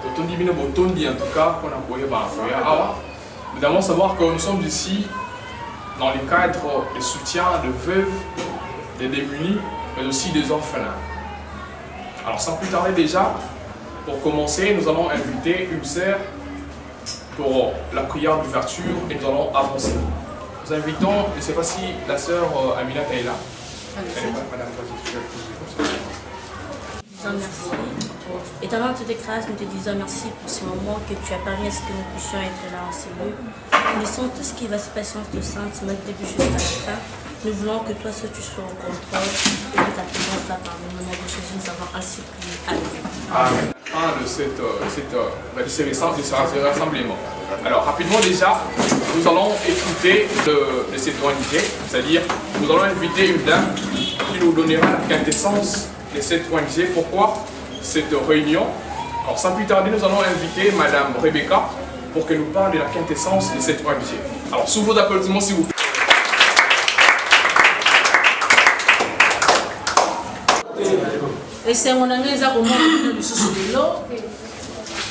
en tout cas, nous devons savoir que nous sommes ici dans le cadre de soutien de veuves, des démunis, mais aussi des orphelins. Alors sans plus tarder déjà, pour commencer, nous allons inviter une sœur pour la prière d'ouverture et nous allons avancer. Nous invitons, je ne sais pas si la sœur Amina est là. Elle est pas, madame, Éternel, toutes tes grâces, nous te disons merci pour ce moment que tu as permis à ce que nous puissions être là en cellule. Nous laissons tout ce qui va se passer en te sainte, du début jusqu'à la fin. Nous voulons que toi seul tu sois au contrôle et que ta présence soit parmi nous. Au nom de Jésus, nous avons ainsi prié. Amen. Amen. Fin de ce rassemblement. Alors rapidement déjà, nous allons écouter de cette ONG, c'est-à-dire nous allons inviter une dame qui nous donnera la quintessence de cette ONG. Pourquoi cette réunion? Alors sans plus tarder, nous allons inviter Madame Rebecca pour qu'elle nous parle de la quintessence de cette ONG. Alors sous vos applaudissements s'il vous plaît. Et c'est mon ami qui a commencé le sous de l'eau.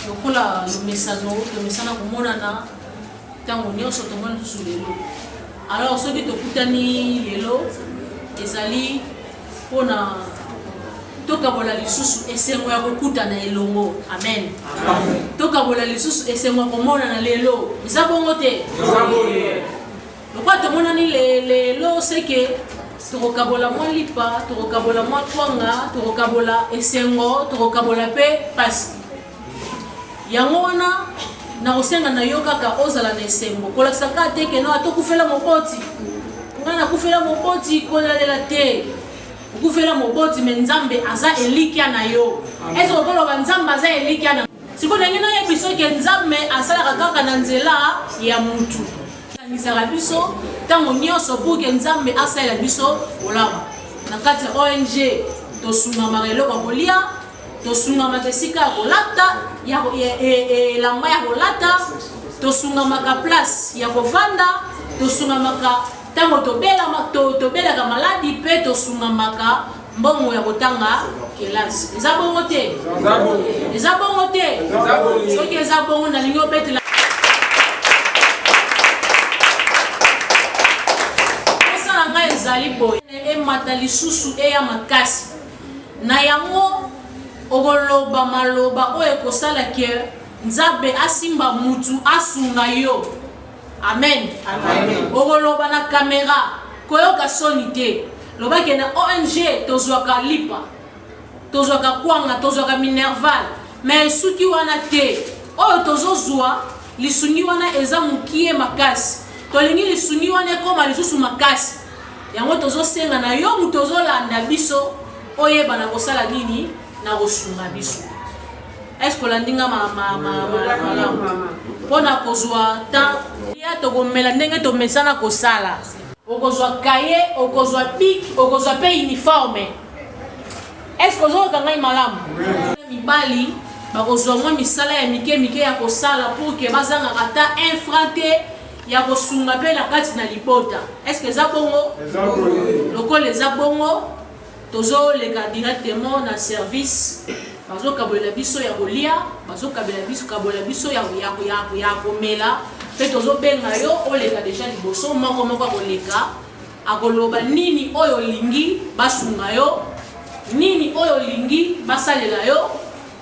Donc là, le message a commencé à tant on y a surtout le sous de l'eau. Alors ceux qui te coûtent l'eau, ils allaient pour na toka bola lisusu esengo ya kokuta na elongo. Amen. Toka bola lisusu esengo komona na lelo. Izabongo te. Pourquoi tout le monde lelo c'est que tokokabola mwa lipa, tokokabola mwa twanga, tokokabola esengo, tokokabola pe pasi. Yango wana na kosenga na yo kaka ozala na esengo. Kolakisa ka te ke no atokufela moboti. Ngana kufela moboti kolela te. Ukufela moboti menzambe aza elikia na yo. Ezo koloba nzambe aza elikia na. Siko ndenge na yebiso ke nzambe asala kaka na nzela ya mutu. Nisala biso tango nyonso pour que nzambe asala biso olaba. Na kati ONG tosungama eloko kolia, tosungama esika ya kolata, elamba ya kolata, tosungama ka place ya kovanda, tosungama ka tango tobelaka maladi pe tosungamaka mbongo ya kotanga kelasi. Eza bongo te? Eza bongo te? Soki eza bongo nalingi obetela ezali boye emata lisusu eya makasi na yango okoloba maloba oyo ekosala ke nzambe asimba mutu asunga yo. Amen. Okoloba na kamera koyoka soni te. Lobake na ONG tozwaka lipa, tozwaka kwanga, tozwaka minerval, mais suki wana te oyo tozozwa lisungi wana eza mukie makasi, tolingi lisungi wana ekoma lisusu makasi. Yango tozosenga na yo mutu tozolanda biso oyeba na kosala nini na kosunga biso. Est-ce que landinga pona kozwa ta ya tokomela ndenge tomesana kosala okozwa kaye okozwa bic okozwa pe uniforme. Est-ce que ozoka ngai malamu mibali bakozwa mwa misala ya mike ya kosala pour que bazanga ata infranté ya kosunga pe na kati na libota. Est-ce que za bongo? Loko les abongo tozo leka directement na service bazo kabola biso ya kolia, bazo kabola biso ya komela pe tozo benga yo oleka déjà liboso moko koleka akoloba nini oyo lingi basunga yo, nini oyo lingi basalela yo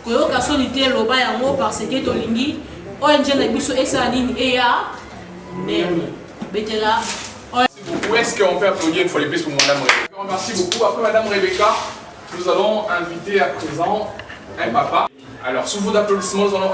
koyoka soni te loba yango parce que to lingi ONG na biso esala nini eya. Où est-ce qu'on peut applaudir une fois les plus pour Madame Rebecca? Merci beaucoup. Après Madame Rebecca, nous allons inviter à présent un papa. Alors, sous vos applaudissements, nous allons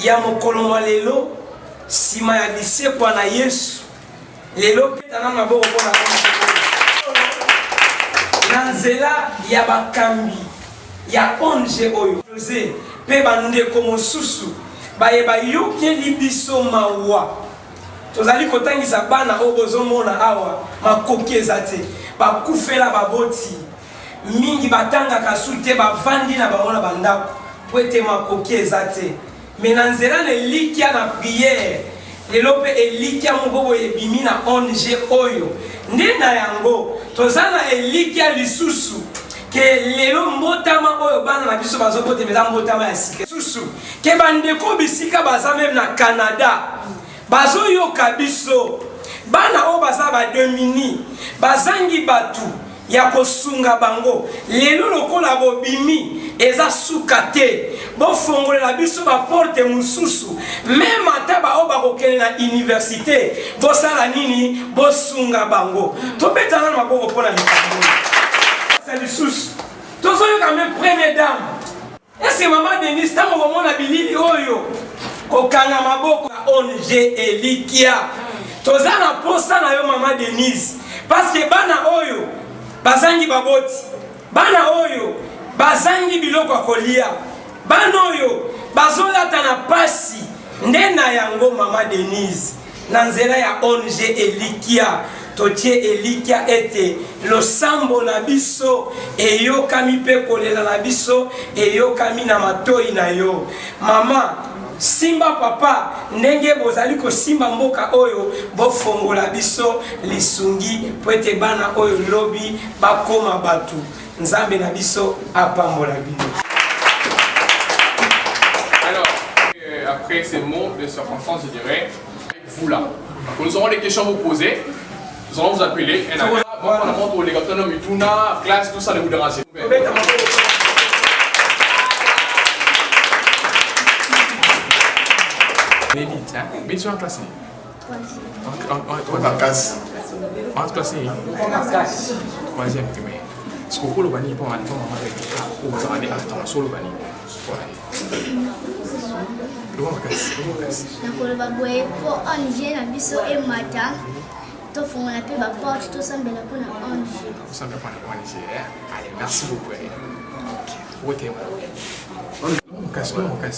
ya mokolo wa lelo sima ya bisekwa na Yesu lelo petana na boko pona na nzela ya bakambi ya onje oyo Jose pe bandeko mosusu bayeba yoke libiso mawa tozali kotangisa bana oyo bozomona awa makoki eza te bakufela baboti mingi batangaka su te bavandi na bango na bandako po ete makoki eza te. Mais na nzela na elikia na priere lelo mpe elikia moko boye ebimi na ONG oyo nde na yango toza na elikia lisusu ke lelo mbotama oyo bana na biso bazobotema eza mbotama ya sika lisusu ke bandeko bisika baza meme na Canada bazoyoka biso bana oyo baza badomini bazangi batu ya kosunga bango lelo lokola bobimi eza suka te bofongolela biso baporte mosusu meme ata baoyo bakokende na université bosala nini bosunga bango tobetana na maboko mpona likambo lisusu tozoyoka me première dame ese mama Denise ntango komona bilili oyo kokanga maboko ya ONG elikia toza na posa na yo mama Denise parce que bana oyo bazangi baboti bana oyo bazangi biloko ya kolia bana oyo bazolata na pasi nde na yango mama Denise na nzela ya ONG elikia totie elikia ete losambo na biso eyokami mpe kolela na biso eyokami na matoi na yo mama simba papa ndenge bozali kosimba mboka oyo bofongola biso lisungi po ete bana oyo lobi bakoma batu nzambe na biso apambola bino. Alors, après ces mots de circonstance, je dirais, vous là, nous aurons des questions à vous poser, nous allons vous appeler, et moi, on a montré les gars, Mituna, classe, tout ça, ne vous dérangez pas. L'élite, hein? Mais tu es en classe? En classe. En classe? Troisième primaire. Est-ce que vous pouvez le bannir pour aller attends, sur le bannir? Allez, merci beaucoup.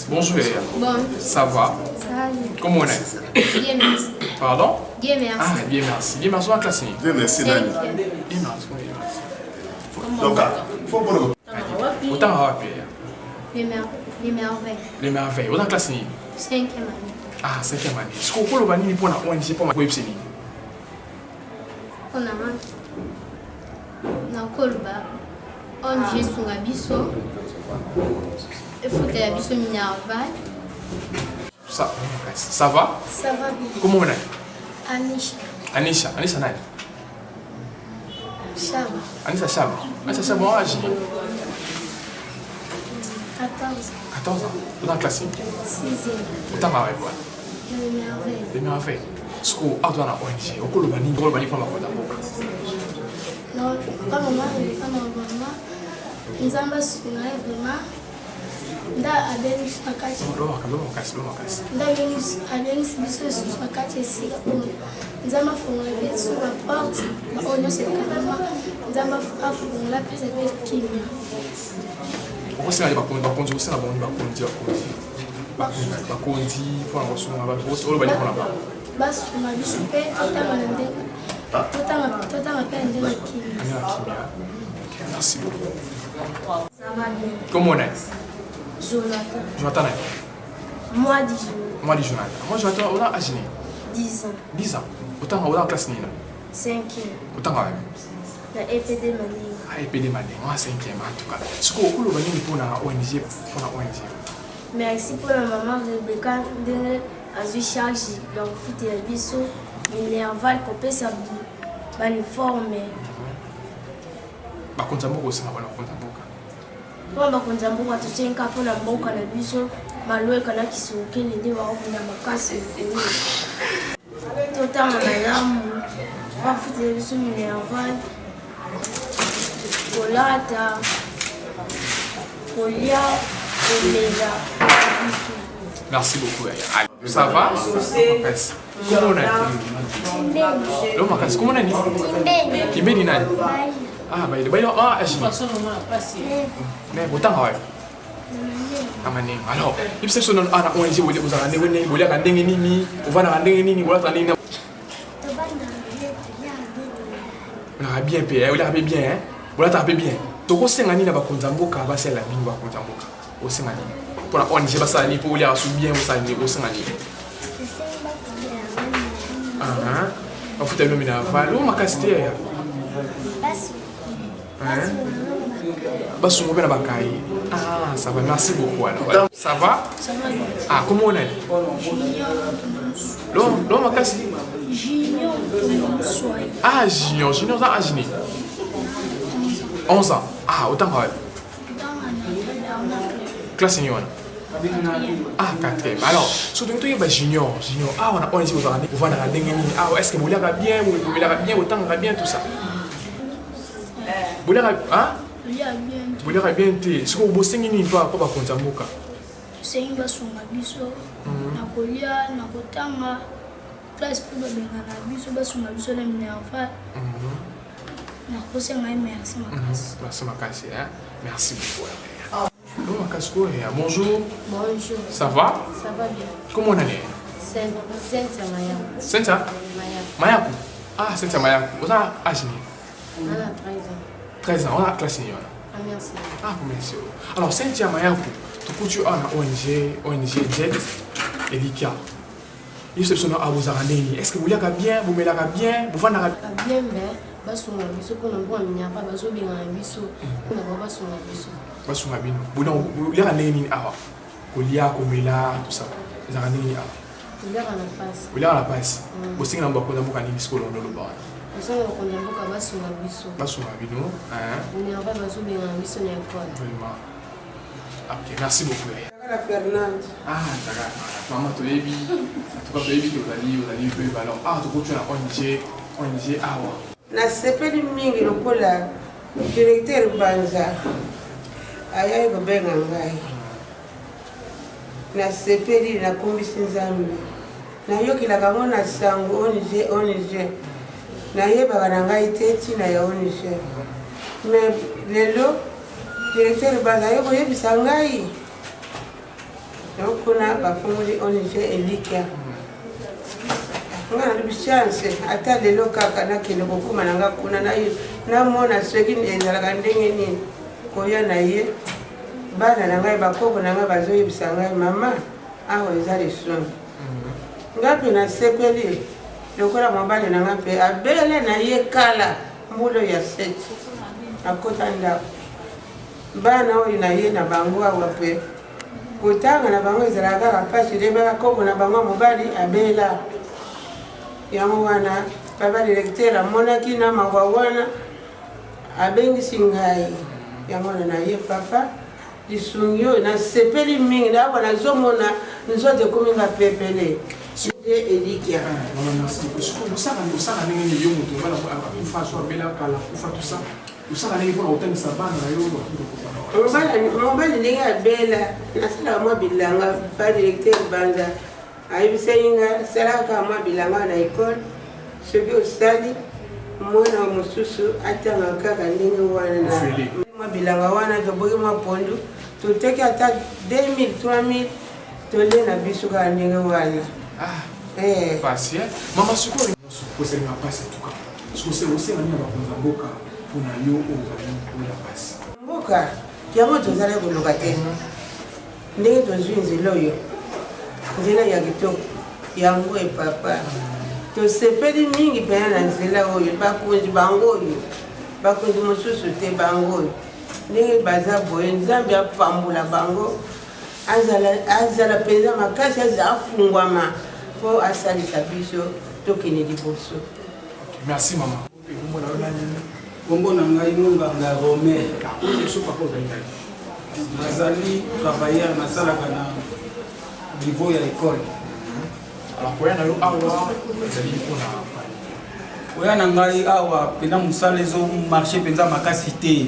Bonjour. Bon. Ça va? Salut. Comment on est? Bien merci. Pardon? Bien merci. Ah, bien merci. Bien merci, on va classer. Bien merci, Nani. Bien merci. Donc, il faut pour Autant on va payer. Les merveilles. Les merveilles. Autant classer. 5e année. Ah, 5e année. Est-ce qu'on peut le bannir pour la ONG pour ma websérie? On a Kolba. ONG Sungabiso. Il faut que tu aies Minerval. Ça va? Ça va bien. Comment on est? Anisha. Anisha. Anisha nani? Chaba. Anisha Chaba. Anisha Chaba, on a âgé? 14. 14 ans. Dans la classe? 6e. Autant va quoi? Les merveilles. Les merveilles. Est-ce qu'on a dans la ONG? On peut le bannir pour la non, pas maman, pas maman. Nous avons vraiment. Nda abengi pakati. Nda abengi biso su pakati esika oyo. Nzamba fongola biso ba porte oyo se kalama. Nzamba afongola pesa pe kimia. Você vai bakonzi você na bom bakonzi pour en recevoir bakonzi ou le bani pour la bas. Bas ma biso pe totama na ndenge. Totama pe ndenge kimia. Merci beaucoup. Ça va bien. Comment on est? Jonathan. Jonathan. Moi dis Jonathan. Moi dis Jonathan. Moi Jonathan, on a âgé 10 ans. 10 ans. Autant on a en classe ni là. 5e. Autant quand même. La EPD Maning. Ah EPD Maning. Moi 5e en tout cas. Ce qu'on peut le bani pour la ONG pour la ONG. Merci pour la maman Rebecca ndenge azwi charge ya kofutela biso minerval kopesa baniforme. Bakonzi moko osala bana bakonzi moko. Mpo bakonzi mboka tosenga mpona mboka na biso malweka na kisokele nde bakobunda makasi ekolo totanga malamu bafutela biso minerval kolata kolia komela biso. Merci beaucoup. Allez, ça va? Comment on est? L'homme a cassé. Comment on est? Qui m'est nani? Ah, bah il est bien. Ah, je mais autant ouais. Amane. Alors, il se sonne à ONG vous avez né vous avez ndenge nini, vous va na ndenge nini, vous avez ndenge. On a bien payé, vous avez bien hein. Vous avez bien. tokosenga nini na bakonza mboka basala bino bakonza mboka osenga nini mpona ONG basala nini mpo olia basu bien osala nini osenga nini bafuta bino minavale o makasi te ya basungo mpe na bakaye ça va merci beaucoup alors ça va comment on est lo makasi Junior ça Agini 11 ans autant que classe union 4e alors surtout que tu es junior on a ONG vous va est-ce que vous l'avez bien autant bien tout ça vous l'avez bien ce que vous bossez ni pas pour bakonza mboka c'est une basunga biso na kolia na kotanga classe pour babenga na biso basunga biso na minerva na kosenga merci makasi merci makasi merci beaucoup bonjour. Bonjour. Ça va? Ça va bien. Comment on est? Cynthia Mayaku. Cynthia? Mayaku. Cynthia Mayaku. Vous avez Agini? On a 13 ans. 13 ans, on a classe union. Merci. Merci. Alors, Cynthia Mayaku, tu as ONG Z et l'ICA. Est-ce que vous l'avez bien? Vous me l'avez bien? Vous l'avez bien, mais basunga biso pour nous voir minya pas baso bien biso. On a pas basunga biso. Basunga bino. Vous l'avez nini awa? Kolia, komela, tout ça. Vous avez nini awa? Vous l'avez la passe. Vous l'avez la passe. Vous savez que vous avez beaucoup de discours dans le bar. Vous savez qu'on a beaucoup de basunga biso. Basunga bino. On n'a pas baso bien biso na école. Vraiment. Ok, merci beaucoup. Fernande. D'accord. Maman, tu es bien. En tout cas, tu es bien. Vous allez faire ballon. Tu continues à ONG awa. Na sepeli mingi lokola directeur Banza ayaye kobenga ngai na sepeli na kombisi nzambe nayokilaka ngo na sango ONG nayebaka na ngai te ntina ya ONG mais lelo directeur Banza aye koyebisa ngai okuna bafungoli ONG elikia ngana bishance ata lelo kaka nakende kokuma nanga kuna namona soki ezalaka ndenge nini koya na ye bana na ngai bakoko na ngai bazoyebisa ngai mama awa eza leson ngapi na sepeli lokola mobali na ngai mpe abele na ye kala mbulo ya seti akota ndako bana oyo na ye na bango awa mpe kotanga na bango ezalaka kaka mpasi de bakoko na bango mobali abela yango wana papa directeur amonaki na mawa wana abengisi ngai yango na ye papa lisungi oyo nasepeli mingi nawa nazomona nzoto ekomi nga pepele de elikia osaka ndenge nini yo moto bana akufa so abela kala kufa tout ça osaka ndenge mpona kotangisa bana na yo mobali ndenge abela nasalaka mwa bilanga pa directeur Banza ayibisenga salaka mwa bilanga na ekole soki osali mwana mosusu atanga kaka ndenge wana na mwa bilanga wana toboki mwa pondu toteki ata 2000 3000 tole na biso kaka ndenge wana pasi mama sikoyo kosenga pasi tuka sikoyo osenga nini bakonza mboka mpona yo oyo pasi mboka yango tozali koluka te ndenge tozwi nzela oyo nzela ya kitoko yango epapa tosepeli mingi mpena na nzela oyo bakonzi bango oyo bakonzi mosusu te bango oyo ndenge baza boye nzambe apambula bango azala mpenza makasi afungwama mpo asalisa biso tokende liboso. Merci mama. Kombo na ngai Ngonganga Romer nazali travailleur nasalaka na niveau ya école. Alors koya na yo awa ezali mpona koya na ngai awa mpena mosala ezo marché mpenza makasi te,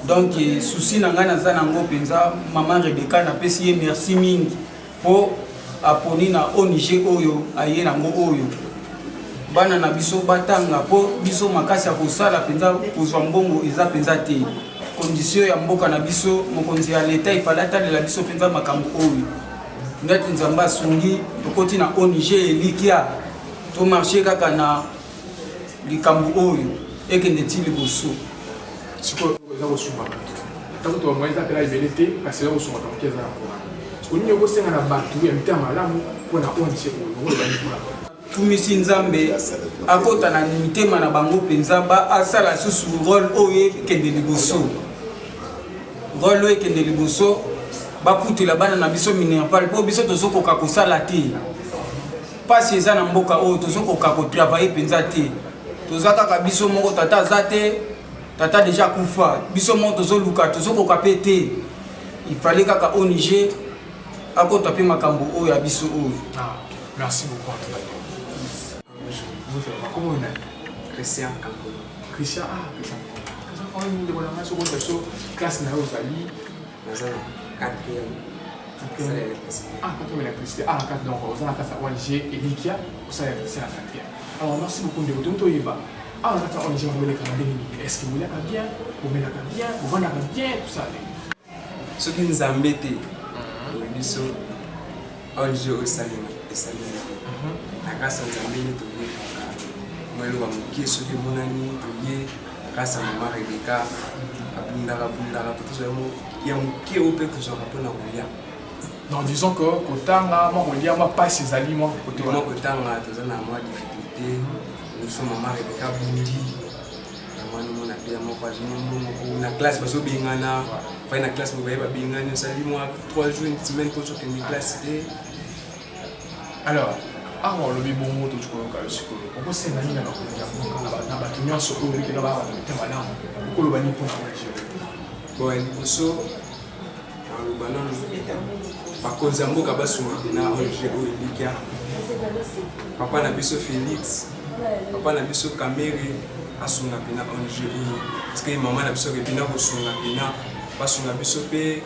donc souci na ngai naza nango mpenza mama Rebeka napesi ye merci mingi mpo aponi na ONG oyo aye nango oyo bana na biso batanga mpo biso makasi ya kosala mpenza kozwa mbongo eza mpenza te. Condition ya mboka na biso mokonzi ya leta ifala atalela biso mpenza makambo oyo ndati nzambe asungi tokoti na ONG elikia to marché kaka na likambo oyo ekende ti liboso. C'est quoi ça au souma? Tant que tu as moyen d'appeler la vérité, parce que là au souma, donc qu'est-ce que ça? Parce que nous avons aussi un bateau, il y a un terme là, pour la honte, c'est pour le tumisi nzambe akota na mitema na bango penza ba asala susu rôle oyo ekende liboso rôle oyo ekende liboso baputela bana na biso minerval mpo biso tozokoka kosala te pasi eza na mboka oyo tozokoka kotravaille penza te toza kaka biso moko tata aza te tata deja kufa biso moko tozoluka tozokoka mpe te ifale kaka ONG akota mpe makambo oyo ya biso oyo. Merci beaucoup en tout cas. Comment on est? Christian Kankolo. Christian, Christian. Christian, quand on est dans la seconde classe, on a aussi. Dans la quatrième. Quatrième électricité. La quatrième, donc, on a la classe ONG et l'IKEA, c'est la quatrième. Alors, merci beaucoup de vous donner. La classe ONG, vous voulez la est-ce que vous voulez la bien? Vous voulez la bien? Vous voulez la bien? Tout ça. Ce qui nous embête, c'est ONG au Salima. La grâce à Zambé, moi, le Wamuki, ceux qui m'ont amené, grâce à maman Rebecca, à Bundara, il y a un qui est au père que je rappelle à Roulia. Donc, disons que Kotanga, moi, Roulia, moi, pas ces aliments. Moi, Kotanga, tu as moi difficulté. Nous sommes maman Rebecca Bundi. Moi, nous avons appelé à moi, la classe, parce que Bingana, enfin, la classe, vous voyez, Bingana, nous saluons, moi, 3 jours, une semaine, pour que mes classes. Alors, avant le bon mot, tu peux le psychologue. On peut se dire que nous avons sur le thème là. Pourquoi le bani pour la bon, il faut le banan. Par contre, Zambo Kabasu, on a un jeu au Likia. Papa n'a biso Félix. Papa n'a biso Kamere. Asuna Pina un jeu. Parce que maman n'a biso Repina au Sunga Pina. Parce qu'on a biso P.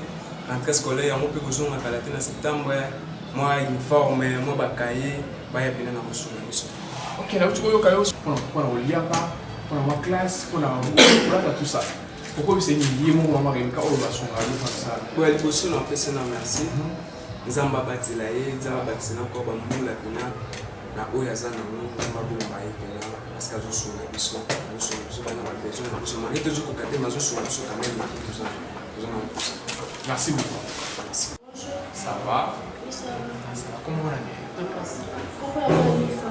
Rentrée scolaire, on peut vous en caler en septembre. Moi, uniforme, moi, bakaye. Ok, là où tu vois, pour la lire pas, pour la classe, pour la tout ça. Pourquoi c'est une liée, mon maman, une carole, son radio, comme ça? Pour elle, pour cela, on fait ça, merci. Zamba Batilaye, Zamba Batina, Koba Moula, Pina, na Oyazana, Zamba Boumbaye, Pina, parce qu'à Zosu, la mission, nous sommes pas dans la maison, nous sommes allés toujours côté, mais Zosu, nous sommes quand même tout ça. Merci beaucoup. Ça va? Ça va, comment on a dit? Pourquoi Alifa?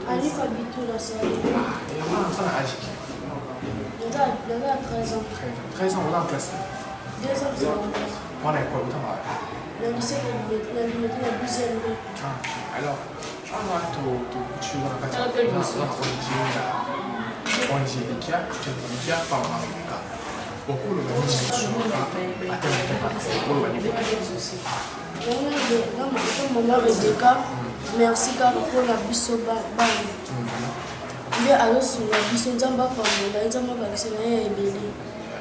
Alifa Bitoula, c'est Alifa. Et moi, on s'en a agi. Il a 13 ans. 13 ans, on a en classe. 2 ans, c'est en classe. On a quoi, autant mal? Le lycée, la 12e. Alors, tu vas la catégorie. On dit Likia, tu as Likia, pas en Amérique. Beaucoup le bani sont attends, maman Rebecca, merci car pour la biso bani. Mais alors sur la biso nzamba kwa mona nzamba bakisena ya ebele.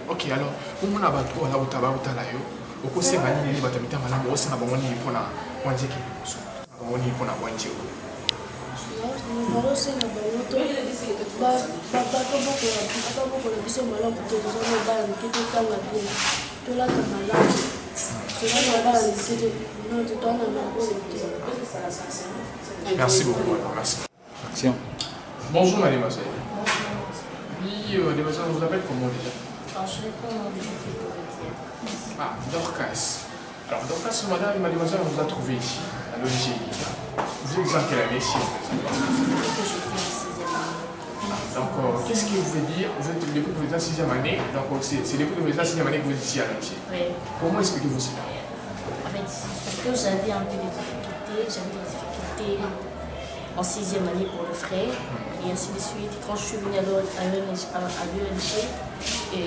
Ok, alors pour mon abato on a utaba utalayo. Oko se bani ni batamita malamu osa na bamoni pona wanje ki so. Bamoni pona wanje. Alors c'est na bato ba biso malamu to zo ba nkito kanga bien. To la malamu. Merci beaucoup, merci. Action. Bonjour mademoiselle. Oui, mademoiselle, on vous appelle comment déjà? Je réponds Ah, Dorcas. Alors Dorcas, madame, mademoiselle, on vous a trouvé ici, à l'ONG. Vous êtes dans quelle année ici? Donc, qu'est-ce que vous voulez dire? Vous êtes depuis que vous êtes en 6e année, donc c'est depuis que vous êtes en 6e année que vous êtes ici à l'ONG. Oui. Comment expliquez-vous cela? En fait, parce que j'avais un peu de difficultés en 6e année pour le frais, et ainsi de suite. Quand je suis venue à l'ONG,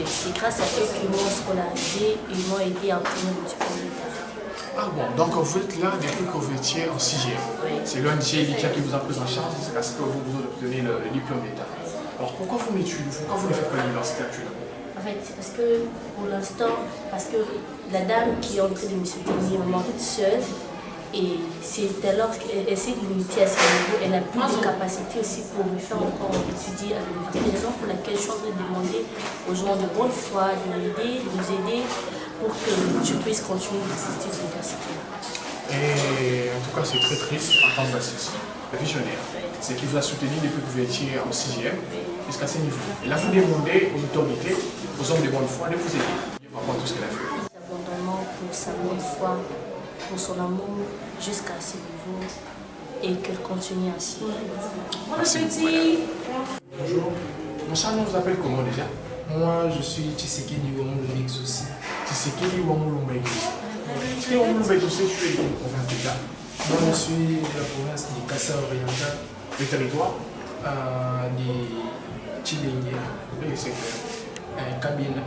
c'est grâce à eux qu'ils m'ont scolarisé et ils m'ont aidé à obtenir le diplôme d'État. Ah bon, donc vous êtes là depuis que vous étiez en 6e. Oui. C'est l'ONG Likia qui vous a pris en charge, c'est parce que vous obtenez le diplôme d'État. Alors pourquoi vous m'étudiez? Pourquoi vous ne faites pas l'université actuellement? En fait, c'est parce que pour l'instant, la dame qui est en train de me soutenir maman toute seule, et c'est alors qu'elle essaie de limiter à ce niveau, elle n'a plus de capacité aussi pour me faire encore étudier à l'université. C'est la raison pour laquelle je suis en train de demander aux gens de bonne foi de m'aider, de nous aider pour que je puisse continuer mes études universitaires. Et en tout cas, c'est très triste en tant que visionnaire. C'est qu'il vous a soutenu depuis que vous étiez en 6e. jusqu'à ce niveau. Et là, vous demandez aux autorités, aux hommes de bonne foi de vous aider par rapport à tout ce qu'elle a fait. Abondamment pour sa bonne foi, pour son amour jusqu'à ce niveau et qu'elle continue ainsi. Merci beaucoup, madame. Bonjour. Mon cher, on vous appelle comment déjà? Moi, je suis Tshisekedi Wamulumba Exaucé. Tshisekedi Wamulumba Exaucé. Est-ce que Wamulumba Exaucé, tu es de la province déjà? Moi, je suis de la province de Kassa Oriental. Le territoire de Chilenge. Le secteur.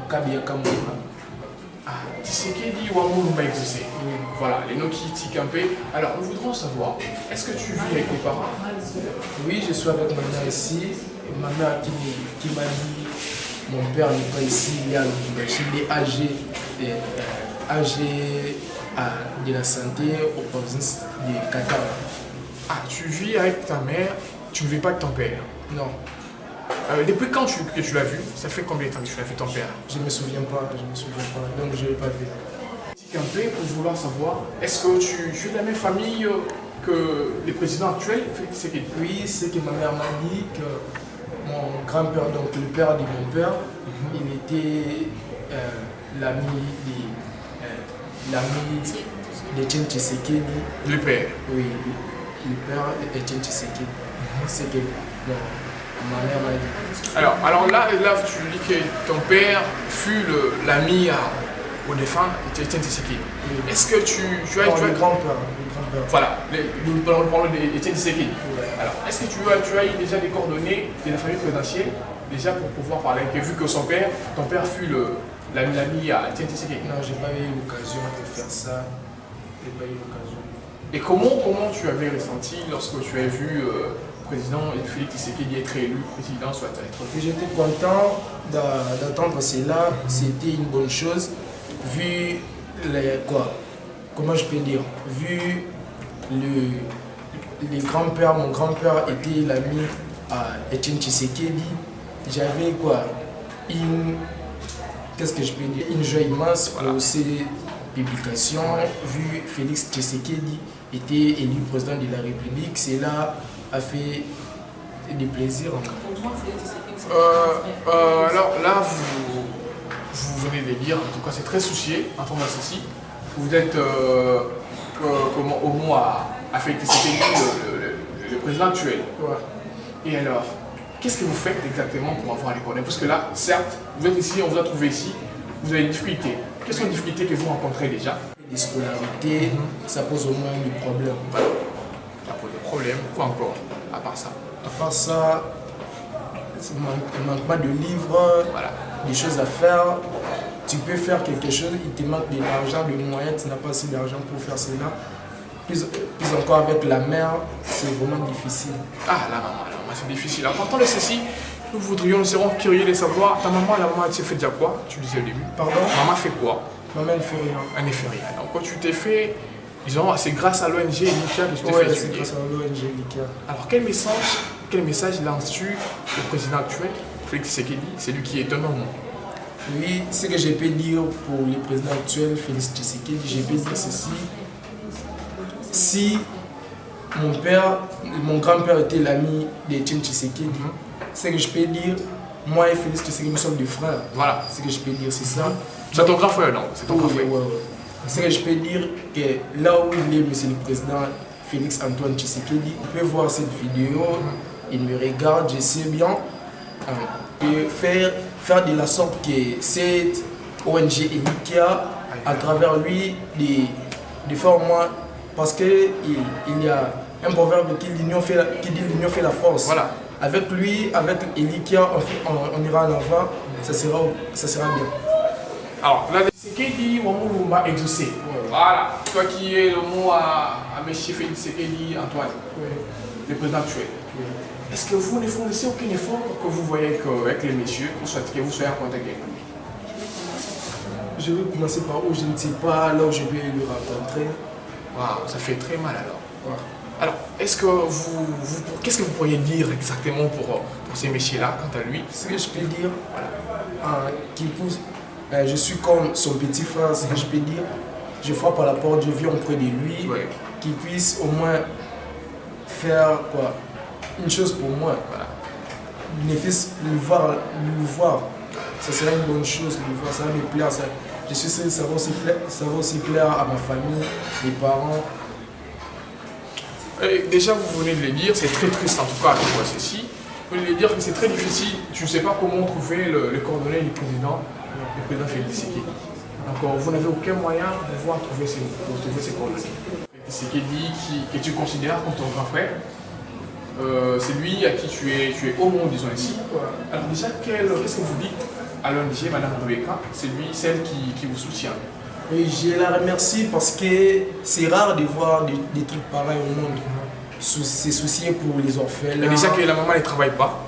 Kabia Kamouba. Tshisekedi Wamulumba Exaucé. Voilà, les noms qui Tikampé. Alors, nous voudrons savoir, est-ce que tu vis avec tes parents? Oui, je suis avec ma mère ici. Ma mère qui m'a dit, mon père n'est pas ici, il est à Lubumbashi, il est âgé de la santé au province de Qatar. Ah, tu vis avec ta mère, tu ne vis pas avec ton père? Non. Depuis quand que tu l'as vu? Ça fait combien de temps que tu l'as vu ton père? Je ne me souviens pas, donc je ne l'ai pas vu. Tikampé, pour vouloir savoir, est-ce que tu es de la même famille que les présidents actuels? Oui, c'est que ma mère m'a dit que mon grand-père, donc le père de mon père, il était l'ami d'Etienne Tshisekedi. Le père? Oui, le père d'Etienne Tshisekedi. C'est que ma mère m'a dit. Alors là, tu dis que ton père fut l'ami au défunt Etienne Tshisekedi. Oui. Est-ce que tu as... Le grand-père. Voilà, nous parlons d'Etienne Tshisekedi. Alors, est-ce que tu as eu déjà des coordonnées de la famille présidentielle, déjà pour pouvoir parler, vu que ton père fut l'ami à Etienne Tshisekedi? Non, je n'ai pas eu l'occasion de faire ça. Je n'ai pas eu l'occasion. Et comment tu avais ressenti lorsque tu as vu le président Félix Tshisekedi être élu président, soit être... J'étais content d'entendre cela, c'était une bonne chose, vu comment je peux dire, vu mon grand-père était l'ami à Etienne Tshisekedi, j'avais une joie immense pour ces publications, vu Félix Tshisekedi était élu président de la République, cela a fait du plaisir. Alors là, vous venez de dire, en tout cas c'est très soucié, entendre ceci, vous êtes au moins à Félix Tshisekedi, le président actuel. Ouais. Et alors, qu'est-ce que vous faites exactement pour avoir les coordonnées? Parce que là, certes, vous êtes ici, on vous a trouvé ici, vous avez des difficultés. Quelles sont les difficultés que vous rencontrez déjà? Les scolarités, ça pose au moins des problèmes. Voilà. Ça pose des problèmes. Quoi encore, à part ça? À part ça, il ne manque pas de livres, voilà, des choses à faire. Tu peux faire quelque chose, il te manque de l'argent, de moyens, tu n'as pas assez d'argent pour faire cela. Plus encore avec la mère, c'est vraiment difficile. Ah, la maman, c'est difficile. Alors, partant de ceci, nous serons curieux de savoir, ta maman, elle fait déjà quoi? Tu disais au début. Pardon? Maman fait quoi? Maman, elle ne fait rien. Elle ne fait rien. Donc, quand tu t'es fait, disons, c'est grâce à l'ONG Likia que tu t'es fait c'est grâce à l'ONG Likia. Alors, quel message lances-tu au président actuel, Félix Tshisekedi? C'est lui qui est ton homme. Oui, ce que je peux dire pour le président actuel, Félix Tshisekedi, je peux dire ceci. Si mon grand-père était l'ami d'Etienne Tshisekedi, ce que je peux dire, moi et Félix Tshisekedi, nous sommes des frères. Voilà. Ce que je peux dire, c'est ça. C'est ton grand frère, non? C'est ton grand frère. Ouais. Ce que je peux dire, que là où il est, monsieur le président Félix Antoine Tshisekedi, il peut voir cette vidéo, il me regarde, je sais bien, et faire de la sorte que cette ONG Elikia, à travers lui, de faire au moins, parce qu'il y a un proverbe qui dit l'union fait la force. Voilà. Avec lui, avec Elikia, on ira en avant, ça sera bien. Alors, là, Tshisekedi Wamulumba Exaucé. Voilà. Toi qui es le mot à M. Félix Tshisekedi Antoine, le président actuel. Est-ce que vous ne fournissez aucun effort pour que vous voyez avec les messieurs, que vous soyez en contact avec lui? Je vais commencer par où, je ne sais pas, là où je vais le rencontrer. Waouh, ça fait très mal alors. Ouais. Alors, est-ce que qu'est-ce que vous pourriez dire exactement pour ces messieurs-là, quant à lui? Ce que je peux dire, qu'il pousse, je suis comme son petit frère, ce que je peux dire. Je frappe à la porte, je viens auprès de lui, qu'il puisse au moins faire une chose pour moi. Voilà. bénéfice le voir. Ça sera une bonne chose, le voir, ça va me plaire. Ça, je suis sûr que ça va aussi plaire à ma famille, mes parents. Déjà, vous venez de le dire, c'est très triste en tout cas à voir ceci. Vous venez de dire que c'est très difficile, tu ne sais pas comment trouver les coordonnées du président Félix Tshisekedi. Donc vous n'avez aucun moyen de pouvoir trouver ces coordonnées. Tshisekedi que tu considères comme ton grand frère, c'est lui à qui tu es au monde, disons ici. Alors déjà, qu'est-ce que vous dites à l'ONG, Madame Rebecca? C'est lui, celle qui vous soutient. Et je la remercie parce que c'est rare de voir des trucs pareils au monde. C'est soucier pour les orphelins. Et déjà que la maman ne travaille pas.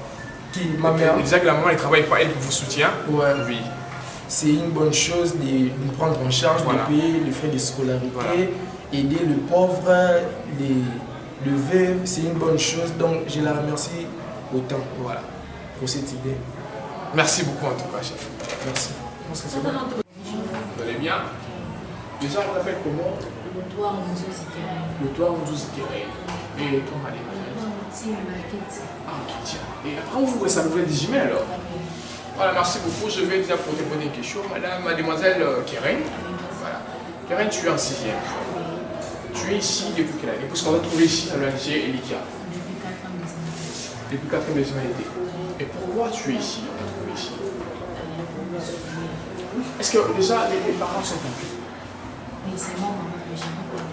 Qui, ma mère? Déjà que la maman ne travaille pas, elle vous soutient. Ouais. Oui. C'est une bonne chose de nous prendre en charge, de payer les frais de scolarité, aider le pauvre, le veuve, c'est une bonne chose. Donc je la remercie autant pour cette idée. Merci beaucoup en tout cas, chef. Merci. Je pense que c'est bon. Vous allez bien? Déjà, on l'appelle comment? Le toit Mouzo Zikere. Le toit Mouzo Zikere. Et toi, Madame? Ah, ok, tiens. Et après, vous ça nouvelle digimé alors? Voilà, merci beaucoup. Je vais déjà poser une question. Mademoiselle Keren. Voilà. Keren, tu es en 6e. Tu es ici depuis quelle année? Parce qu'on va trouver ici à l'ONG Elikia. Depuis 4 ans d'été. Et pourquoi tu es ici? On t'a trouvé ici. Est-ce que déjà les parents sont compris? Oui, c'est moi, maman, que j'ai pas.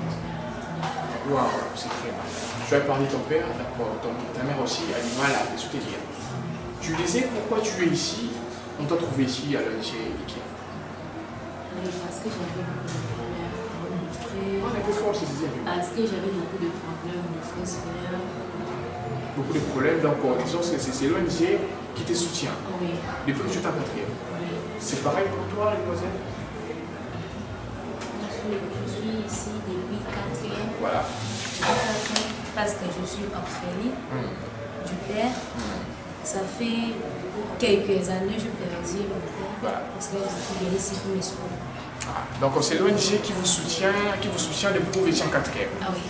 Waouh, c'est très mal. Tu as parlé de ton père, d'accord. Ta mère aussi a du mal à te soutenir. Tu disais pourquoi tu es ici? On t'a trouvé ici à l'ONG Elikia. Oui, parce que j'avais beaucoup de problèmes avec mon frère. On est plus fort, je disais. Parce que j'avais beaucoup de problèmes avec mon frère scolaire. Beaucoup de problèmes, donc disons que c'est l'ONG qui te soutient. Oui. Depuis que tu es en 4e. Oui. C'est pareil pour toi, mademoiselle? Je suis ici depuis 4e. Voilà. Parce que je suis orpheline du père. Ça fait quelques années que je perds mon père. Parce que je suis ici pour mes soins. Donc c'est l'ONG qui vous soutient depuis que vous étiez en 4e. Ah oui.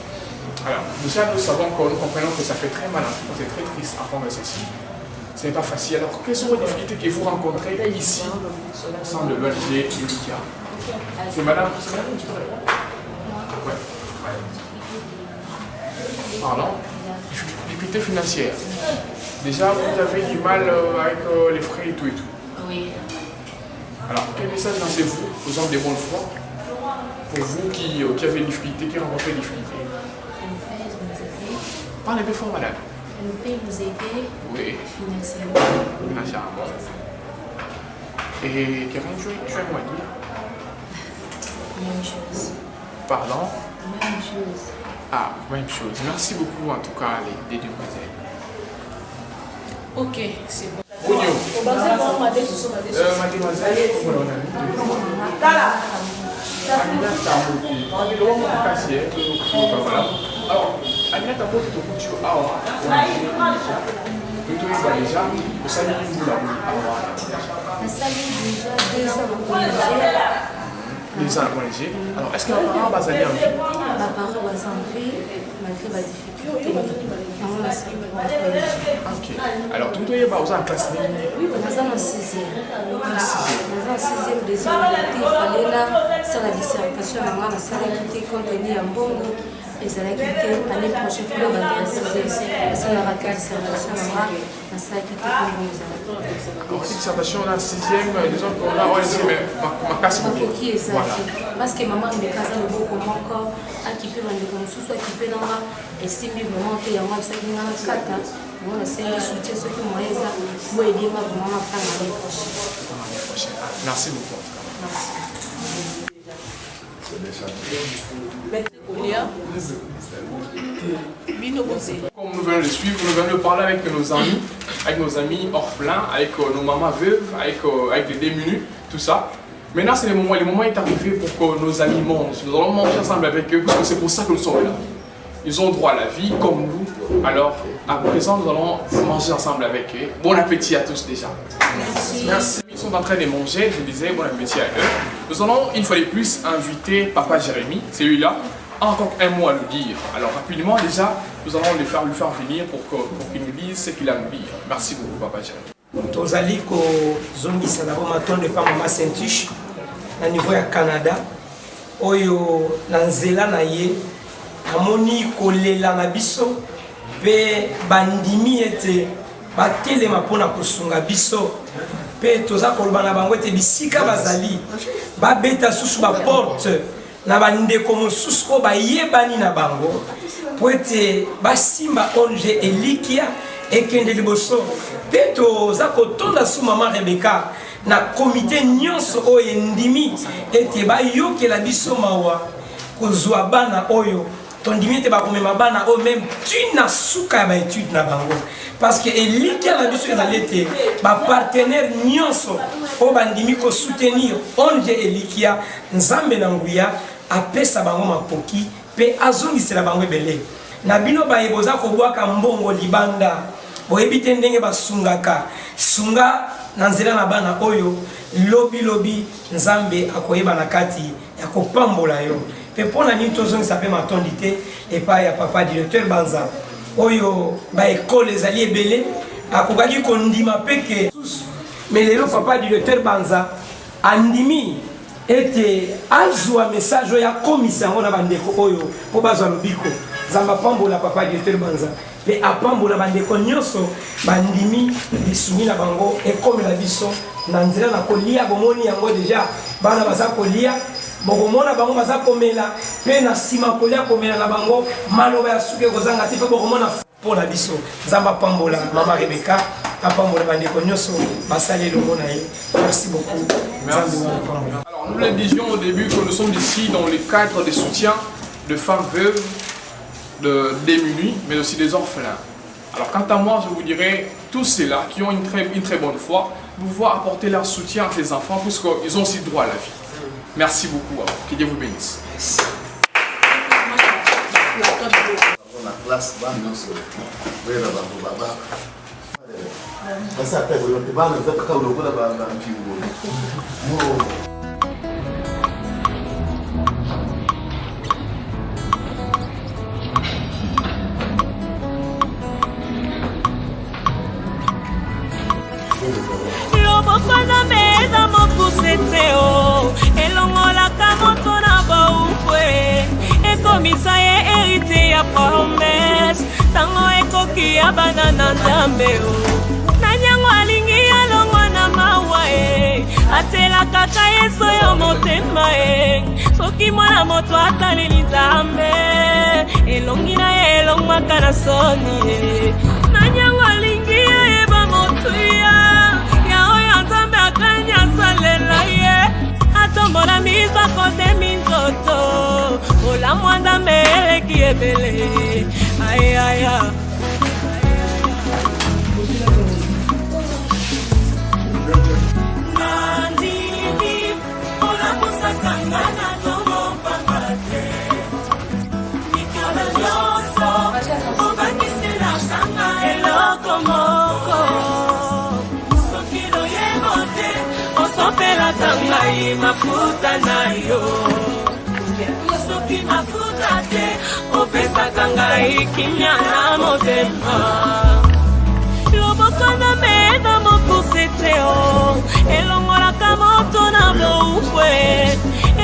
Alors, déjà nous savons que nous comprenons que ça fait très mal, c'est très triste à prendre ceci. Ce n'est pas facile. Alors, quelles sont les difficultés que vous rencontrez ici, au sein de l'ONG Elikia? C'est madame, tu peux répondre? Ouais. Pardon? Difficultés financières. Déjà, vous avez du mal avec les frais et tout et tout. Oui. Alors, quel message lancez-vous aux hommes de bonne foi pour vous qui avez des difficultés, qui rencontrez des difficultés? Parlez un peu fort, madame. On peut vous aider financièrement. Financièrement. Et Karen, tu as un mot à dire? Même chose. Pardon? Même chose. Ah, même chose. Merci beaucoup en tout cas les demoiselles. Ok, c'est bon. Mademoiselle, alors, Aminata Moto Tokuchu Awa, plutôt déjà, vous savez vous la La salle déjà 2 ans au Niger. 2 ans au Niger. Alors, est-ce que vos parents vont aller en vie? Ma parents vont en vie, malgré ma difficulté. Ok. Alors, tout le monde va en classe de Dans un 6e. Dans un 6e, deuxième année, il fallait là, ça la dissertation, maman, la salle a quitté contenu en bongo. Et ça a quitté l'année prochaine, il faut le battre à 6e. Ça a raté la dissertation, maman, la salle a quitté bongo. Alors, dissertation, la 6e, disons qu'on a aussi, mais ma casse est qui est ça? Parce que maman, il me casse le beau comme encore, à qui peut m'en dire, soit qui peut dans la, et si vraiment, il y a moi, ça qui m'a kata. On essaie de soutenir ceux qui m'ont aidé pour aider ma maman à faire l'année prochaine. Merci beaucoup. Comme nous venons de suivre, nous venons de parler avec nos amis orphelins, avec nos mamans veuves, avec les démunis, tout ça. Maintenant, c'est le moment est arrivé pour que nos amis mangent. Nous allons manger ensemble avec eux, parce que c'est pour ça que nous sommes là. Ils ont droit à la vie, comme nous. Alors, à présent, nous allons manger ensemble avec eux. Bon appétit à tous déjà. Merci. Ils sont en train de manger, je disais bon appétit à eux. Nous allons, une fois de plus, inviter Papa Jérémy, c'est lui là, encore un mot à nous dire. Alors rapidement déjà, nous allons lui faire venir pour qu'il nous dise ce qu'il a à nous dire. Merci beaucoup, Papa Jerry. Tozali kozongisa na matonde pa Mama Saint-Tuche na niveau ya Canada. Oyo na nzela na ye amoni kolela na biso pe bandimi ete batelema mpona kosunga biso pe toza koloba na bango ete bisika bazali babeta susu baporte na bandeko mosusu oyo bayebani na bango po ete basimba ONG Elikia ekende liboso pe toza kotonda su Mama Rebeka na komite nyonso oyo endimi ete bayokela biso mawa kozwa bana oyo tondimi ete bakomema bana oyo meme tina suka ya baetude na bango parce que Elikia na biso ezali ete bapartenaire nyonso oyo bandimi kosoutenir ONG Elikia nzambe na nguya apesa bango mapoki pe azongisela bango ebele na bino baye boza kobwaka mbongo libanda boyebi te ndenge basungaka sunga na nzela na bana oyo lobi nzambe akoyeba na kati ya kopambola yo pe mpona nini tozongisa mpe matondi te epai ya papa directeur Banza oyo baekole ezali ebele akokaki kondima peke mais lelo papa directeur Banza andimi ete azwa message oyo akomisa yango na bandeko oyo mpo bazwa lobiko nzambe apambola papa directeur Banza pe apambola bandeko nyonso bandimi bisungi na bango ekomela biso na nzela na kolia bomoni yango deja bana baza kolia bokomona bango baza komela pe na nsima kolia komela na bango maloba ya suki ekozanga te mpe bokomona mpona biso nzambe apambola Mama Rebeka apambola bandeko nyonso basali elongo na ye. Merci beaucoup. Merci. Alors nous le disions au début que nous sommes ici dans le cadre des soutiens de femmes veuves, de démunis, mais aussi des orphelins. Alors quant à moi, je vous dirais, tous ceux-là qui ont une très bonne foi, pouvoir apporter leur soutien à ces enfants, puisqu'ils ont aussi droit à la vie. Merci beaucoup, alors. Que Dieu vous bénisse. Lobokona meza mokuseteo elongolaka moto na baukwe ekomisa ye hérité ya promesse tango ekoki ya bana na nzambe nanyango alingi alongwa na mawa atelaka kaka yeso yo motema soki mwana moto ataleli nzambe elongi na ye elongwaka na soni nanyango alingi ayeba motuya nzambe akanya salela ye atombola miso kote minzoto olamwa nzambe eleki ebele ayaya nandini olamusakanga na tomopamba te mikolo nyonso obakiselakanga eloko moko osopela tangai mafuta na yo soki mafuta te opesaka ngai kimia na motema loboko na mena mokuse te elongolaka moto na boukwe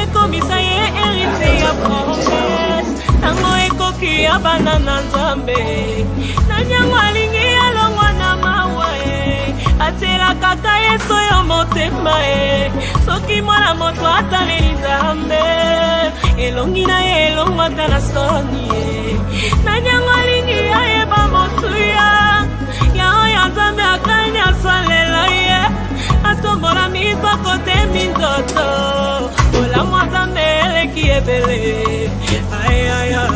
ekomisa ye hérité ya promesse tango ekoki ya bana na nzambe nanyango alingi alongwa na mawa atelaka kaka yeso yo motema soki mwana moto ataleli nzambe elongi na ye elongwaka na soni nanyango alingi ayeba motuya ya oyo nzambe akanya salela ye atombola miso kote minzoto olamwa nzambe eleki ebele ayaya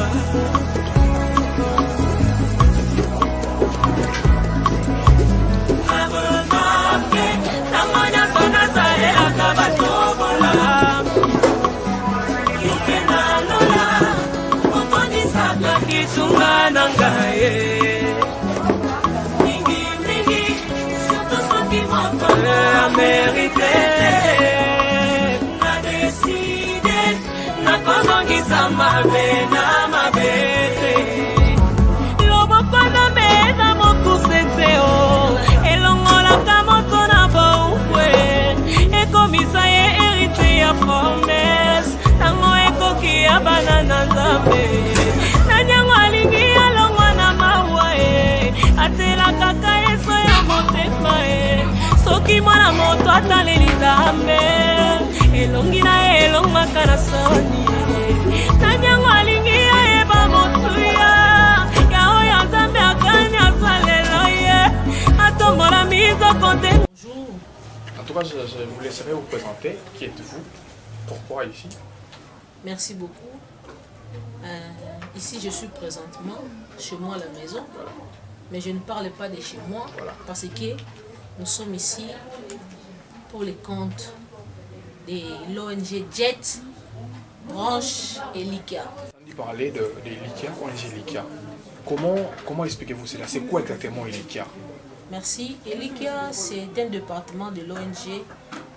kisunga na ngai mingi surtout soki moto a mérité na décidé na kozongisa mabe na mabete loboko na meza mokuse te o elongolaka moto na boukwe ekomisa ye hérité ya promese ntango ekoki ya bana na nzambe na nyango alingi alongwa na mawa e atelaka yeso ya motema e soki mwana moto ataleli nzambe elongi na ye elongwaka na soni na nyango alingi ayeba motuya ya oyo nzambe akani asalelo ye atombola mizoko te. En tout cas, je vous laisserai vous présenter. Qui êtes-vous? Pourquoi ici? Merci beaucoup. Ici, je suis présentement chez moi à la maison, mais je ne parle pas de chez moi parce que nous sommes ici pour les comptes de l'ONG JET, branche et LICA. On dit parler de LICA, ONG LICA. Comment expliquez-vous cela? C'est quoi exactement LICA? Merci. LICA, c'est un département de l'ONG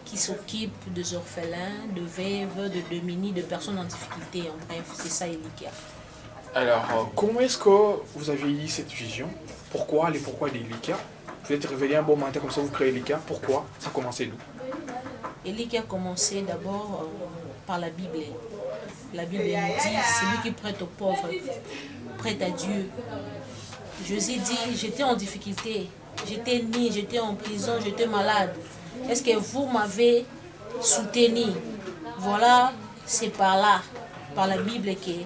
qui s'occupe des orphelins, de veuves, de démunis, de personnes en difficulté. En bref, c'est ça LICA. Alors, comment est-ce que vous avez eu cette vision? Pourquoi les pourquoi de LICA? Vous êtes réveillé un bon matin comme ça, vous créez LICA. Pourquoi? Ça a commencé d'où? LICA a commencé d'abord par la Bible. La Bible nous dit, celui qui prête aux pauvres, prête à Dieu. Jésus dit, j'étais en difficulté, j'étais né, j'étais en prison, j'étais malade. Est-ce que vous m'avez soutenu? Voilà, c'est par là, par la Bible qu'il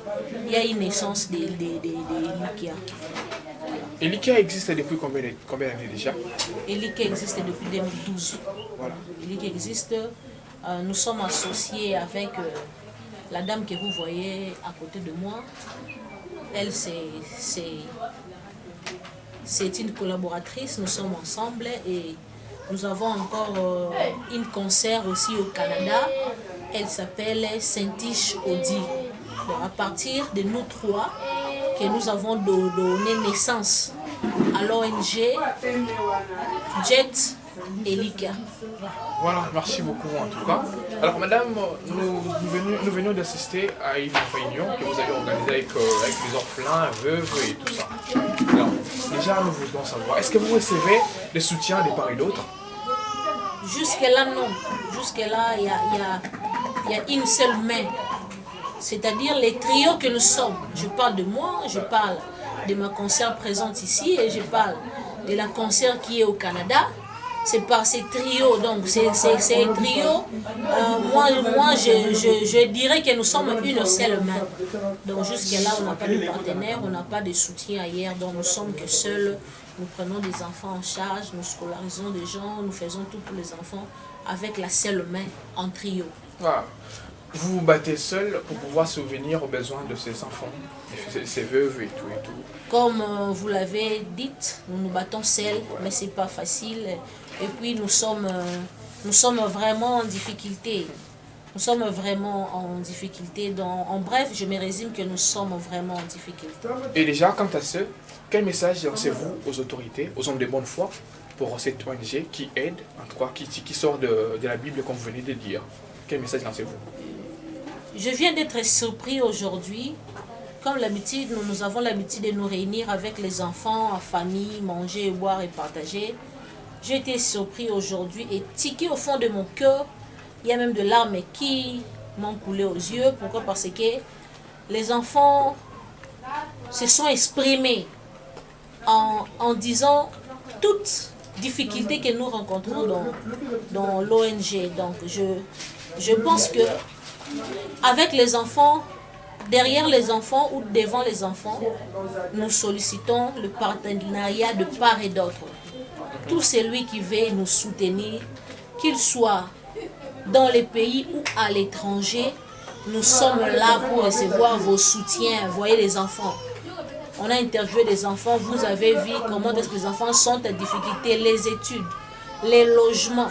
y a une naissance de LICA. Et LICA existe depuis combien d'années déjà? LICA existe depuis 2012. Voilà. LICA existe, nous sommes associés avec la dame que vous voyez à côté de moi. Elle, c'est une collaboratrice, nous sommes ensemble et nous avons encore une concert aussi au Canada. Elle s'appelle Saint-Tiche Audi. Donc, à partir de nous trois, que nous avons donné naissance à l'ONG JET et LICA. Voilà, merci beaucoup en tout cas. Alors madame, nous venions d'assister à une réunion que vous avez organisée avec les orphelins, veuves et tout ça. Alors, déjà nous voulons savoir, est-ce que vous recevez des soutiens de part et d'autre? Jusque-là, non. Jusque-là, il y a une seule main. C'est-à-dire les trios que nous sommes. Je parle de moi, je parle de ma concert présente ici et je parle de la concert qui est au Canada. C'est par ces trios, donc ces trios, moi je dirais que nous sommes une seule main. Donc jusque-là, on n'a pas de partenaire, on n'a pas de soutien ailleurs, donc nous sommes que seuls. Nous prenons des enfants en charge, nous scolarisons des gens, nous faisons tout pour les enfants avec la seule main en trio. Voilà. Vous vous battez seul pour pouvoir subvenir aux besoins de ces enfants, ces veuves et tout et tout. Comme vous l'avez dit, nous nous battons seuls, mais c'est pas facile. Et puis nous sommes vraiment en difficulté. Nous sommes vraiment en difficulté. Donc, en bref, je me résume que nous sommes vraiment en difficulté. Et déjà, quant à ce, quel message lancez-vous aux autorités, aux hommes de bonne foi, pour cette ONG qui aide, en tout cas, qui sort de la Bible comme vous venez de dire? Quel message lancez-vous? Je viens d'être surpris aujourd'hui. Comme l'habitude, nous avons l'habitude de nous réunir avec les enfants, en famille, manger, boire et partager. J'ai été surpris aujourd'hui et tiqué au fond de mon cœur. Il y a même de larmes qui m'ont coulé aux yeux. Pourquoi? Parce que les enfants se sont exprimés en disant toutes difficultés que nous rencontrons dans l'ONG. Donc je pense que avec les enfants, derrière les enfants ou devant les enfants, nous sollicitons le partenariat de part et d'autre. Tout celui qui veut nous soutenir, qu'il soit dans les pays ou à l'étranger, nous sommes là pour recevoir vos soutiens. Voyez les enfants. On a interviewé des enfants, vous avez vu comment est-ce que les enfants sont en difficulté, les études, les logements,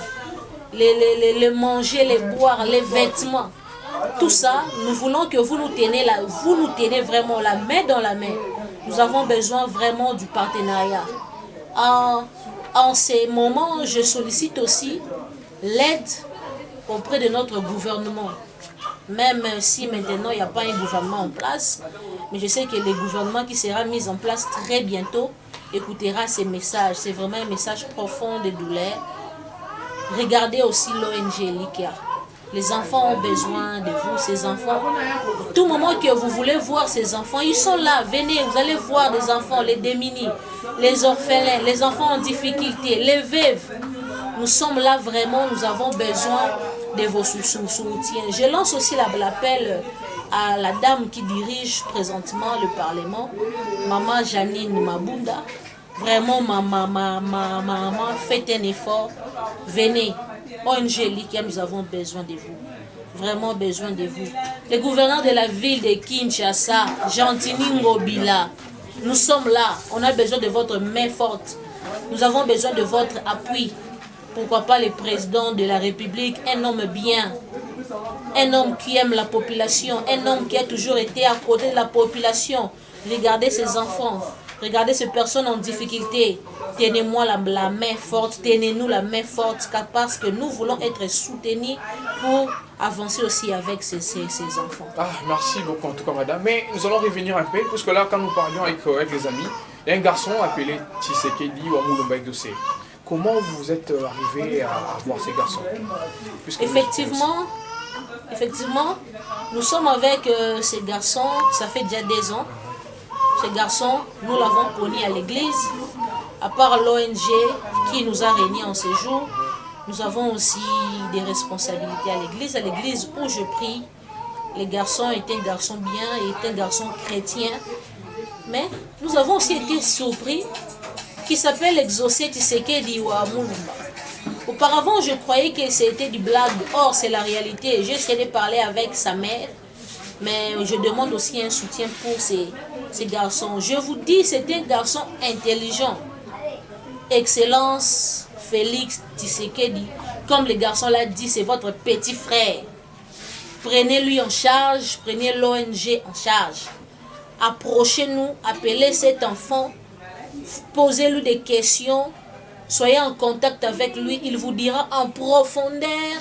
les manger, les boire, les vêtements. Tout ça, nous voulons que vous nous tenez vraiment la main dans la main. Nous avons besoin vraiment du partenariat. En ces moments, je sollicite aussi l'aide auprès de notre gouvernement. même si maintenant il n'y a pas un gouvernement en place, mais je sais que le gouvernement qui sera mis en place très bientôt écoutera ces messages. C'est vraiment un message profond de douleur. Regardez aussi l'ONG Likia. Les enfants ont besoin de vous, ces enfants. Tout moment que vous voulez voir ces enfants, ils sont là. Venez, vous allez voir des enfants, les démunis, les orphelins, les enfants en difficulté, les veuves. Nous sommes là vraiment, nous avons besoin de vos soutiens. Je lance aussi l'appel à la dame qui dirige présentement le Parlement, Maman Janine Mabunda. Vraiment, maman, faites un effort. Venez. ONG Likia, nous avons besoin de vous. Vraiment besoin de vous. Le gouverneur de la ville de Kinshasa, Gentini Ngobila, nous sommes là. On a besoin de votre main forte. Nous avons besoin de votre appui. Pourquoi pas le président de la République, un homme bien, un homme qui aime la population, un homme qui a toujours été à côté de la population. Regardez ces enfants. Regardez ces personnes en difficulté. Tenez-moi la main forte, tenez-nous la main forte, parce que nous voulons être soutenus pour avancer aussi avec ces enfants. Ah, merci beaucoup en tout cas, madame. Mais nous allons revenir un peu, puisque là, quand nous parlions avec les amis, il y a un garçon appelé Tshisekedi Wamulumba Dossé. Comment vous êtes arrivé à voir ces garçons? Effectivement, nous sommes avec ces garçons, ça fait déjà 2 ans. Ces garçons, nous l'avons connu à l'église. À part l'ONG qui nous a réunis en séjour, nous avons aussi des responsabilités à l'église. À l'église où je prie, les garçons étaient un garçon bien, étaient un garçon chrétien. Mais nous avons aussi été surpris qui s'appelle Exaucé Tshisekedi Wamulumba. Auparavant, je croyais que c'était du blague. Or, c'est la réalité. J'ai essayé de parler avec sa mère. Mais je demande aussi un soutien pour ces garçons. Je vous dis, c'est un garçon intelligent. Excellence Félix Tshisekedi. Comme le garçon l'a dit, c'est votre petit frère. Prenez-lui en charge, prenez l'ONG en charge. Approchez-nous, appelez cet enfant, posez-lui des questions, soyez en contact avec lui, il vous dira en profondeur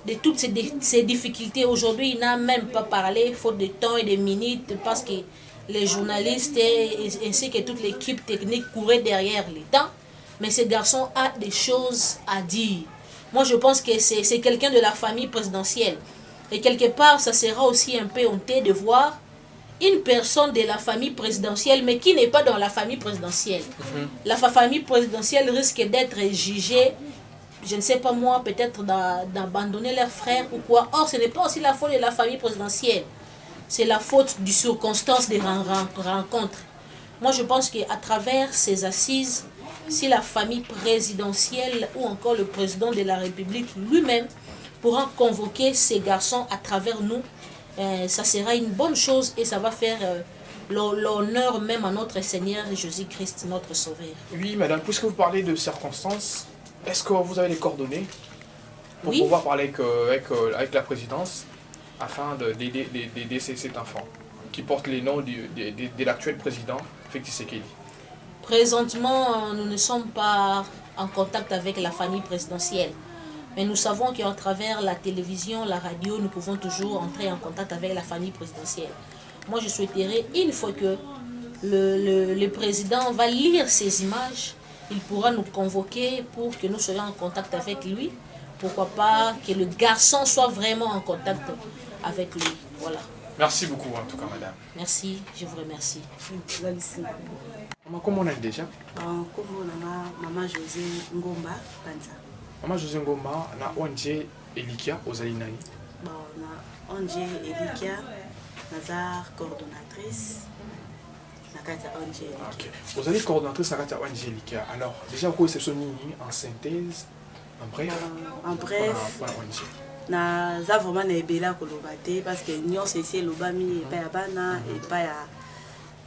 de toutes ces difficultés. Aujourd'hui, il n'a même pas parlé, faute de temps et de minutes, parce que les journalistes ainsi que toute l'équipe technique couraient derrière les temps. Mais ce garçon a des choses à dire. Moi, je pense que c'est quelqu'un de la famille présidentielle. Et quelque part, ça sera aussi un peu honteux de voir une personne de la famille présidentielle, mais qui n'est pas dans la famille présidentielle. La famille présidentielle risque d'être jugée, je ne sais pas moi, peut-être d'abandonner leurs frères ou quoi. Or, ce n'est pas aussi la faute de la famille présidentielle. C'est la faute du circonstance des rencontres. Moi, je pense qu'à travers ces assises, si la famille présidentielle ou encore le président de la République lui-même pourra convoquer ces garçons à travers nous, ça sera une bonne chose et ça va faire l'honneur même à notre Seigneur Jésus-Christ, notre Sauveur. Oui, madame, puisque vous parlez de circonstances, est-ce que vous avez les coordonnées pour pouvoir parler avec la présidence afin d'aider cet enfant qui porte les noms de l'actuel président, Félix Tshisekedi? Présentement, nous ne sommes pas en contact avec la famille présidentielle. Mais nous savons qu'à travers la télévision, la radio, nous pouvons toujours entrer en contact avec la famille présidentielle. Moi, je souhaiterais, une fois que le président va lire ces images, il pourra nous convoquer pour que nous soyons en contact avec lui. Pourquoi pas que le garçon soit vraiment en contact avec lui. Voilà. Merci beaucoup en tout cas, madame. Merci, je vous remercie. Maman, comment on est déjà? Maman José Ngomba Panza. Maman José Ngomba, na ONG Elikia ozali nani? Na ONG Elikia, naza coordonnatrice na kati ya ONG Elikia. Ok. Vous êtes coordonnatrice na kati ya ONG Elikia. Alors, déjà quoi c'est nini en synthèse, en bref? En bref. Naza vraiment na ebela koloba te parce que nyonso esi elobami epai ya bana epai ya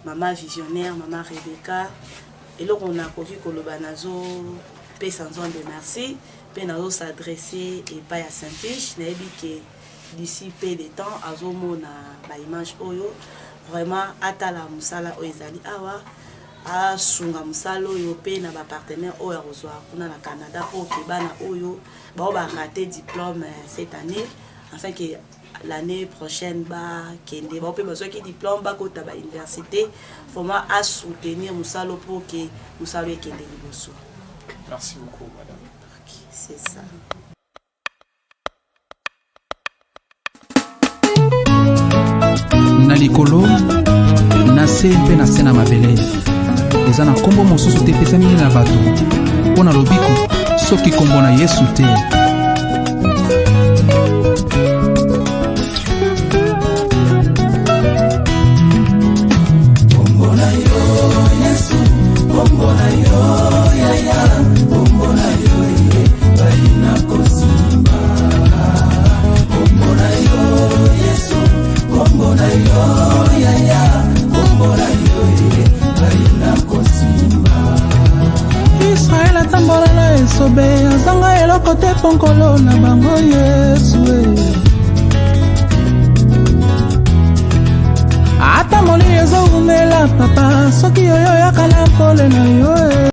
Maman visionnaire, Maman Rebecca. Et là, on a connu que le banazo paie sans zone de merci. Puis on a s'adresser et pas à Saint-Fiche. On a dit que d'ici peu de temps, à Zomo na image oyo vraiment atala musala oizali awa a sunga musala oyo pe na ba partenaire oyo rozwa kuna na Canada pour que bana oyo ba raté diplôme cette année afin que l'année prochaine kende ba pe besoin ki diplôme ba kota ba université vraiment à soutenir musalo pour que musalo ekende liboso. Merci beaucoup madame. Okay, c'est ça. Na likolo na se mpe na se na mabele eza na nkombo mosusu te epesami na bato mpo na lobiko soki nkombo na Yesu te. Israel atambolela esobe azanga eloko te ponkolo na bango Yesu ata moli ezowumela papa soki yoyo yakala pole na yo